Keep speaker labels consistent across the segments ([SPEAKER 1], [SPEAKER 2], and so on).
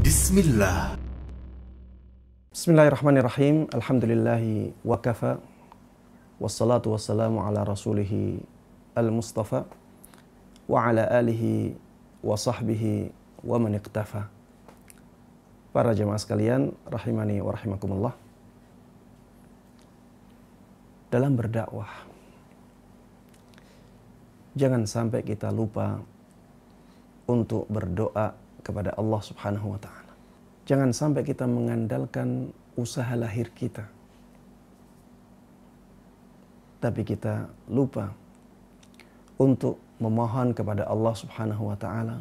[SPEAKER 1] Bismillah.
[SPEAKER 2] Bismillahirrahmanirrahim. Alhamdulillahi wa kafa. Wassalatu wassalamu ala rasulihi al-mustafa wa ala alihi wa sahbihi wa man iqtafa. Para jemaah sekalian, rahimani wa rahimakumullah. Dalam berdakwah, jangan sampai kita lupa untuk berdoa kepada Allah Subhanahu wa ta'ala. Jangan sampai kita mengandalkan usaha lahir kita, tapi kita lupa untuk memohon kepada Allah Subhanahu wa ta'ala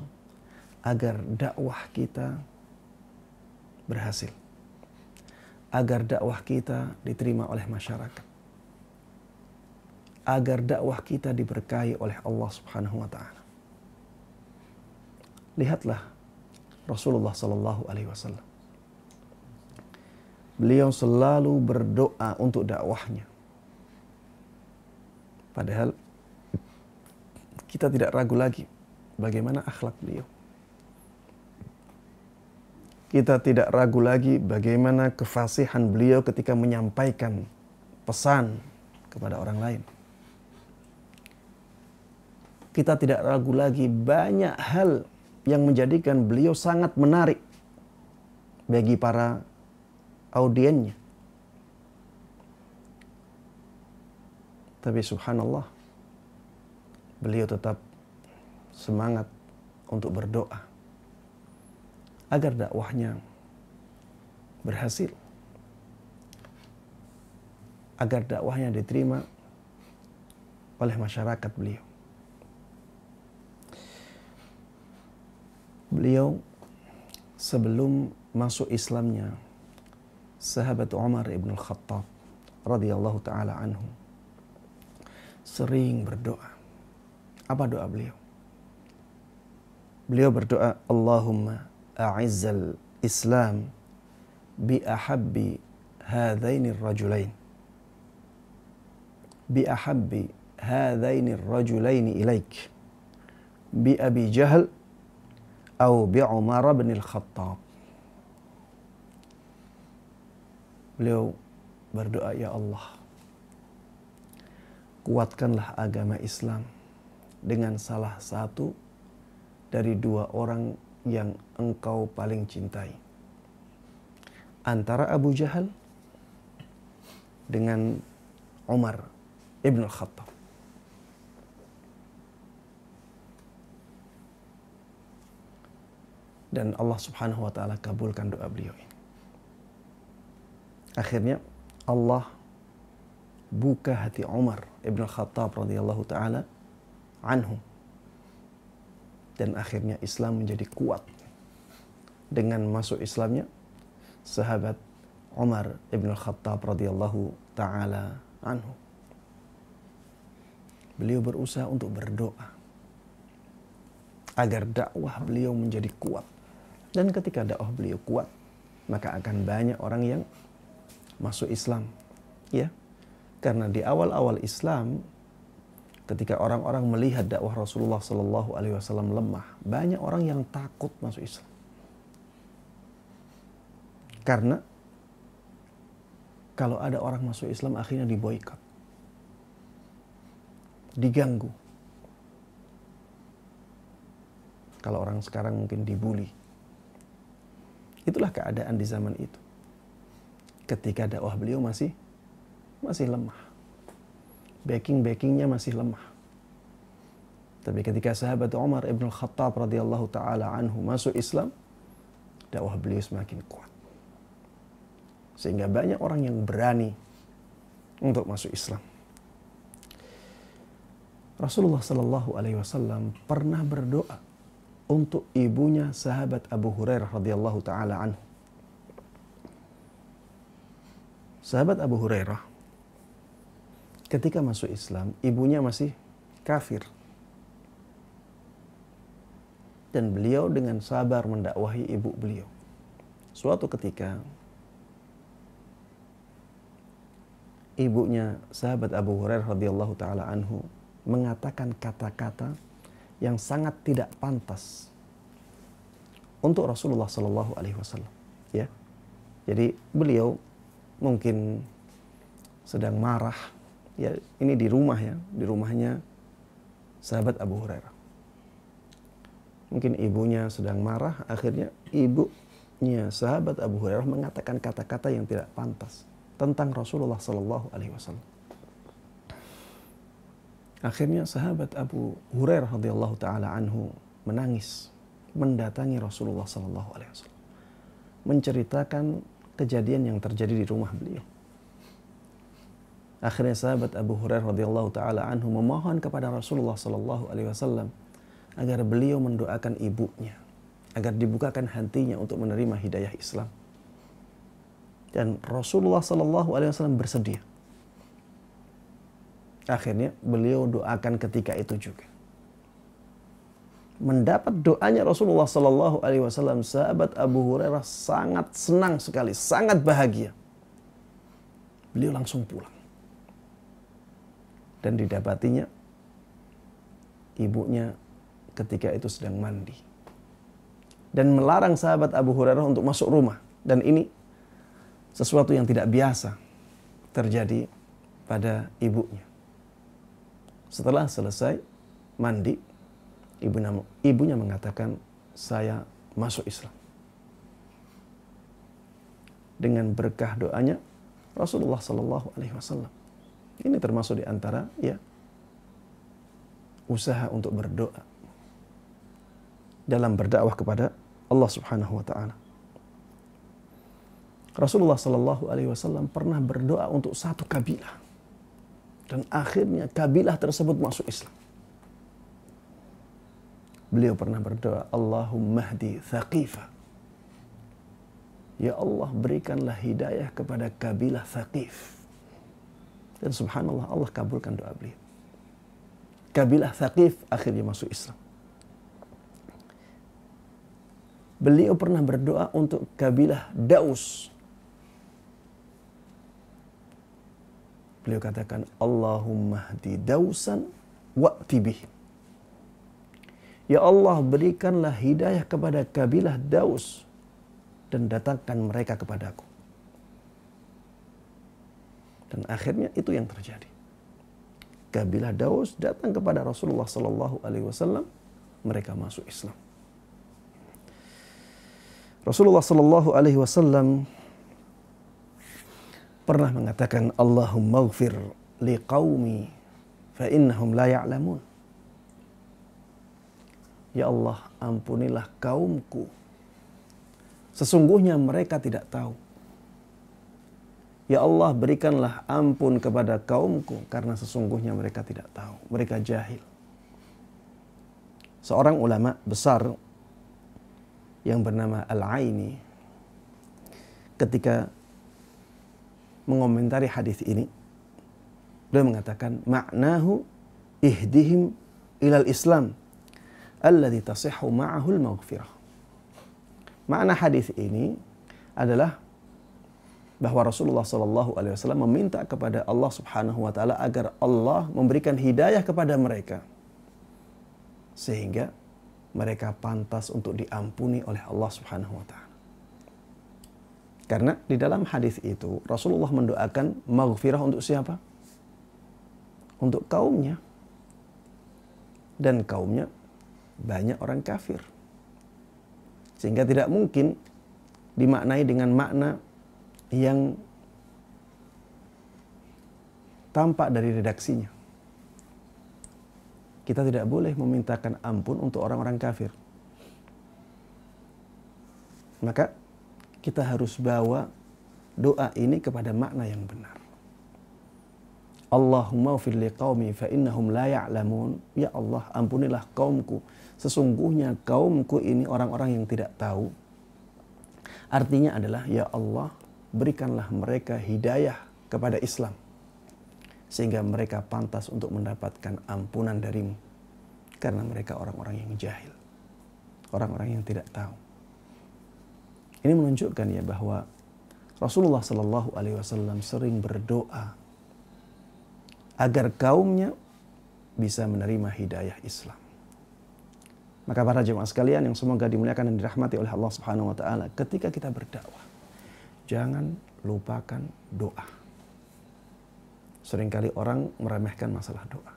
[SPEAKER 2] agar dakwah kita berhasil, agar dakwah kita diterima oleh masyarakat, agar dakwah kita diberkahi oleh Allah Subhanahu wa ta'ala. Lihatlah Rasulullah sallallahu alaihi wasallam. Beliau selalu berdoa untuk dakwahnya. Padahal kita tidak ragu lagi bagaimana akhlak beliau. Kita tidak ragu lagi bagaimana kefasihan beliau ketika menyampaikan pesan kepada orang lain. Kita tidak ragu lagi banyak hal yang menjadikan beliau sangat menarik bagi para audiennya. Tapi subhanallah, beliau tetap semangat untuk berdoa agar dakwahnya berhasil, agar dakwahnya diterima oleh masyarakat beliau. Beliau sebelum masuk Islamnya, sahabat Umar ibn al-Khattab radhiyallahu ta'ala anhu sering berdoa. Apa doa beliau? Beliau berdoa, Allahumma a'izzal Islam bi ahabbi hadhaini rajulain, bi ahabbi hadhaini rajulaini ilaik, bi Abi Jahal atau bi Umar bin al-Khattab. Beliau berdoa, ya Allah, kuatkanlah agama Islam dengan salah satu dari dua orang yang engkau paling cintai, antara Abu Jahal dengan Umar ibn al-Khattab. Dan Allah Subhanahu wa ta'ala kabulkan doa beliau ini. Akhirnya Allah buka hati Umar ibn al-Khattab radhiyallahu ta'ala anhu. Dan akhirnya Islam menjadi kuat dengan masuk Islamnya sahabat Umar ibn al-Khattab radhiyallahu ta'ala anhu. Beliau berusaha untuk berdoa agar dakwah beliau menjadi kuat. Dan ketika dakwah beliau kuat, maka akan banyak orang yang masuk Islam. Ya, karena di awal-awal Islam, ketika orang-orang melihat dakwah Rasulullah Sallallahu Alaihi Wasallam lemah, banyak orang yang takut masuk Islam. Karena kalau ada orang masuk Islam akhirnya diboikot, diganggu. Kalau orang sekarang mungkin dibully. Itulah keadaan di zaman itu. Ketika dakwah beliau masih lemah. Backingnya masih lemah. Tapi ketika sahabat Umar ibn al-Khattab radhiyallahu ta'ala anhu masuk Islam, dakwah beliau semakin kuat. Sehingga banyak orang yang berani untuk masuk Islam. Rasulullah sallallahu alaihi wasallam pernah berdoa untuk ibunya sahabat Abu Hurairah radhiyallahu ta'ala anhu. Sahabat Abu Hurairah ketika masuk Islam, ibunya masih kafir. Dan beliau dengan sabar mendakwahi ibu beliau. Suatu ketika, ibunya sahabat Abu Hurairah radhiyallahu ta'ala anhu mengatakan kata-kata yang sangat tidak pantas untuk Rasulullah Sallallahu Alaihi Wasallam. Ya, jadi beliau mungkin sedang marah. Ya, ini di rumah ya, di rumahnya sahabat Abu Hurairah. Mungkin ibunya sedang marah, akhirnya ibunya sahabat Abu Hurairah mengatakan kata-kata yang tidak pantas tentang Rasulullah Sallallahu Alaihi Wasallam. Akhirnya sahabat Abu Hurairah radhiyallahu taala anhu menangis, mendatangi Rasulullah Sallallahu Alaihi Wasallam, menceritakan kejadian yang terjadi di rumah beliau. Akhirnya sahabat Abu Hurairah radhiyallahu taala anhu memohon kepada Rasulullah sallallahu alaihi wasallam agar beliau mendoakan ibunya, agar dibukakan hatinya untuk menerima hidayah Islam. Dan Rasulullah sallallahu alaihi wasallam bersedia. Akhirnya beliau doakan ketika itu juga. Mendapat doanya Rasulullah sallallahu alaihi wasallam, sahabat Abu Hurairah sangat senang sekali, sangat bahagia. Beliau langsung pulang. Dan didapatinya ibunya ketika itu sedang mandi. Dan melarang sahabat Abu Hurairah untuk masuk rumah. Dan ini sesuatu yang tidak biasa terjadi pada ibunya. Setelah selesai mandi, ibunya mengatakan, saya masuk Islam. Dengan berkah doanya Rasulullah Sallallahu Alaihi Wasallam. Ini termasuk di antara ya usaha untuk berdoa dalam berdakwah kepada Allah Subhanahu wa taala. Rasulullah sallallahu alaihi wasallam pernah berdoa untuk satu kabilah dan akhirnya kabilah tersebut masuk Islam. Beliau pernah berdoa, Allahumma hdi Thaqifah. Ya Allah, berikanlah hidayah kepada kabilah Thaqif. Dan subhanallah, Allah kabulkan doa beliau. Kabilah Thaqif akhirnya masuk Islam. Beliau pernah berdoa untuk kabilah Daus. Beliau katakan, Allahumma hdi Dausan wa'ti bihim. Ya Allah, berikanlah hidayah kepada kabilah Daus dan datangkan mereka kepadaku. Dan akhirnya itu yang terjadi. Kabilah Daus datang kepada Rasulullah sallallahu alaihi wasallam, mereka masuk Islam. Rasulullah sallallahu alaihi wasallam pernah mengatakan, Allahumma ighfir liqaumi fa innahum la ya'lamun. Ya Allah, ampunilah kaumku, sesungguhnya mereka tidak tahu. Ya Allah, berikanlah ampun kepada kaumku karena sesungguhnya mereka tidak tahu. Mereka jahil. Seorang ulama besar yang bernama Al-Aini ketika mengomentari hadis ini, beliau mengatakan, ma'nahu ihdihim ilal Islam alladhi tasihhu ma'ahul maghfirah. Makna hadis ini adalah bahwa Rasulullah SAW meminta kepada Allah Subhanahu wa taala agar Allah memberikan hidayah kepada mereka sehingga mereka pantas untuk diampuni oleh Allah Subhanahu wa taala. Karena di dalam hadis itu Rasulullah mendoakan maghfirah untuk siapa? Untuk kaumnya. Dan kaumnya banyak orang kafir. Sehingga tidak mungkin dimaknai dengan makna yang tampak dari redaksinya. Kita tidak boleh memintakan ampun untuk orang-orang kafir. Maka kita harus bawa doa ini kepada makna yang benar. Allahumma ighfir liqaumi fa innahum la ya'lamun. Ya Allah, ampunilah kaumku, sesungguhnya kaumku ini orang-orang yang tidak tahu. Artinya adalah, ya Allah, berikanlah mereka hidayah kepada Islam sehingga mereka pantas untuk mendapatkan ampunan darimu karena mereka orang-orang yang jahil, orang-orang yang tidak tahu. Ini menunjukkan ya bahwa Rasulullah Sallallahu Alaihi Wasallam sering berdoa agar kaumnya bisa menerima hidayah Islam. Maka para jemaah sekalian yang semoga dimuliakan dan dirahmati oleh Allah Subhanahu wa taala, ketika kita berdakwah, jangan lupakan doa. Seringkali orang meremehkan masalah doa.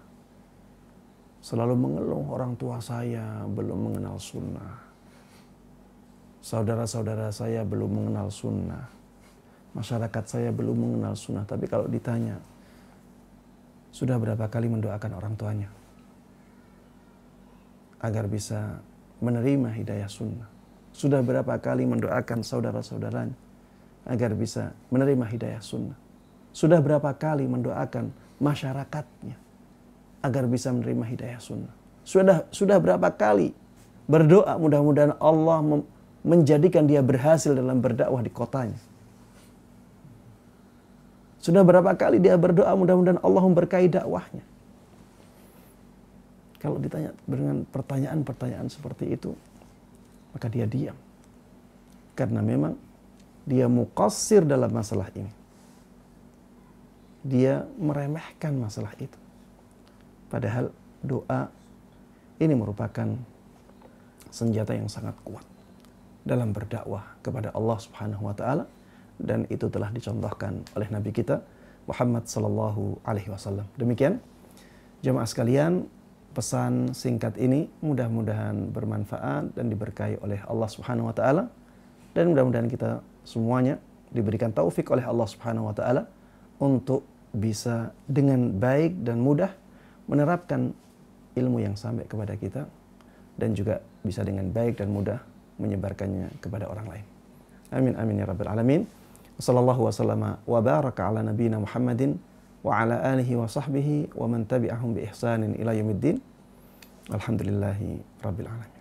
[SPEAKER 2] Selalu mengeluh, orang tua saya belum mengenal sunnah. Saudara-saudara saya belum mengenal sunnah. Masyarakat saya belum mengenal sunnah. Tapi kalau ditanya, sudah berapa kali mendoakan orang tuanya agar bisa menerima hidayah sunnah? Sudah berapa kali mendoakan saudara-saudaranya agar bisa menerima hidayah sunnah? Sudah berapa kali mendoakan masyarakatnya agar bisa menerima hidayah sunnah? Sudah berapa kali berdoa mudah-mudahan Allah menjadikan dia berhasil dalam berdakwah di kotanya? Sudah berapa kali dia berdoa mudah-mudahan Allah memberkahi dakwahnya? Kalau ditanya dengan pertanyaan-pertanyaan seperti itu, maka dia diam. Karena memang dia muqassir dalam masalah ini. Dia meremehkan masalah itu. Padahal doa ini merupakan senjata yang sangat kuat dalam berdakwah kepada Allah Subhanahu wa taala, dan itu telah dicontohkan oleh Nabi kita Muhammad sallallahu alaihi wasallam. Demikian jemaah sekalian, pesan singkat ini mudah-mudahan bermanfaat dan diberkahi oleh Allah Subhanahu wa taala, dan mudah-mudahan kita semuanya diberikan taufik oleh Allah Subhanahu wa taala untuk bisa dengan baik dan mudah menerapkan ilmu yang sampai kepada kita, dan juga bisa dengan baik dan mudah menyebarkannya kepada orang lain. Amin amin ya rabbal alamin. Wassallallahu wasallama wa baraka ala nabiyyina Muhammadin wa ala alihi wa sahbihi wa man tabi'ahum bi ihsanin ila yaumiddin. Alhamdulillahi rabbil alamin.